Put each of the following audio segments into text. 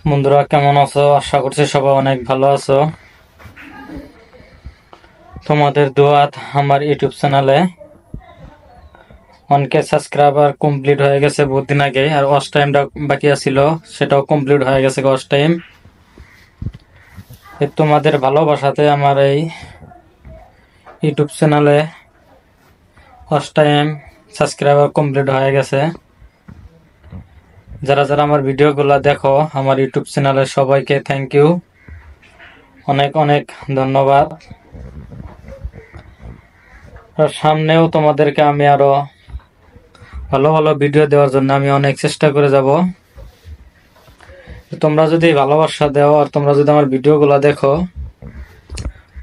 বন্ধুরা কেমন আছো? আশা করছি সবাই অনেক ভালো আছো। তোমাদের দোয়াত আমার ইউটিউব চ্যানেলে অনেকে সাবস্ক্রাইবার কমপ্লিট হয়ে গেছে বহুত দিন আগে, আর ওয়াচ টাইমটা বাকি আছিল, সেটাও কমপ্লিট হয়ে গেছে ওয়াচ টাইম। তোমাদের ভালোবাসাতে আমার এই ইউটিউব চ্যানেলে ওয়াচ টাইম সাবস্ক্রাইবার কমপ্লিট হয়ে গেছে। যারা যারা আমার ভিডিওগুলো দেখো আমার ইউটিউব চ্যানেলে সবাইকে থ্যাংক ইউ, অনেক অনেক ধন্যবাদ। আর সামনেও তোমাদেরকে আমি আরো ভালো ভালো ভিডিও দেওয়ার জন্য আমি অনেক চেষ্টা করে যাব। তোমরা যদি ভালোবাসা দাও আর তোমরা যদি আমার ভিডিওগুলো দেখো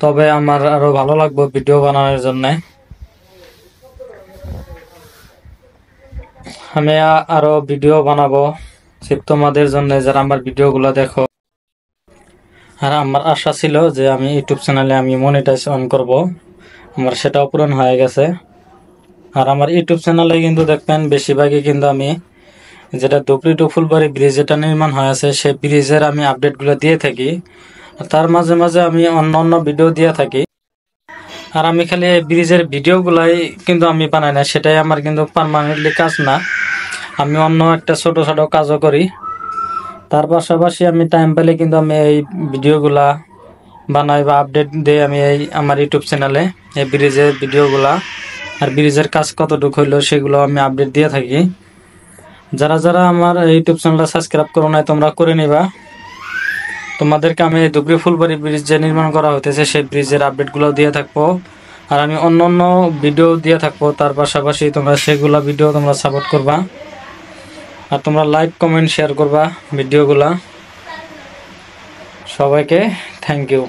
তবে আমার আরো ভালো লাগবে ভিডিও বানানোর জন্য। আমি আরো ভিডিও বানাবো তোমাদের জন্য যারা আমার ভিডিওগুলো দেখো। আর আমার আশা ছিল যে আমি ইউটিউব চ্যানেলে আমি মনিটাইজ অন করব, আমার সেটাও পূরণ হয়ে গেছে। আর আমার ইউটিউব চ্যানেলে কিন্তু দেখবেন বেশিরভাগই কিন্তু আমি যেটা ধুবড়ী টু ফুলবাড়ি ব্রিজ যেটা নির্মাণ হয়েছে সেই ব্রিজের আমি আপডেটগুলো দিয়ে থাকি। তার মাঝে মাঝে আমি অন্য অন্য ভিডিও দিয়ে থাকি। আর আমি খালি এই ব্রিজের ভিডিওগুলাই কিন্তু আমি বানাই না, সেটাই আমার কিন্তু পার্মানেন্টলি কাজ না, আমি অন্য একটা ছোট ছোট কাজও করি। তার পাশাপাশি আমি টাইম পেলে কিন্তু আমি এই ভিডিওগুলা বানাই বা আপডেট দিই আমি এই আমার ইউটিউব চ্যানেলে এই ব্রিজের ভিডিওগুলা। আর ব্রিজের কাজ কতটুকু হইলো সেগুলো আমি আপডেট দিয়ে থাকি। যারা যারা আমার ইউটিউব চ্যানেলটা সাবস্ক্রাইব করো নাই তোমরা করে নিবা। তোমাদেরকে আমি ধুবড়ী ফুলবাড়ি ব্রিজ যে নির্মাণ করা হতেছে সেই ব্রিজের আপডেটগুলো দিয়ে থাকবো। আর আমি অন্য অন্য ভিডিও দিয়ে থাকবো, তার পাশাপাশি তোমরা সেগুলা ভিডিও তোমরা সাপোর্ট করবা। আর তোমরা লাইক কমেন্ট শেয়ার করবা ভিডিওগুলা। সবাইকে থ্যাংক ইউ।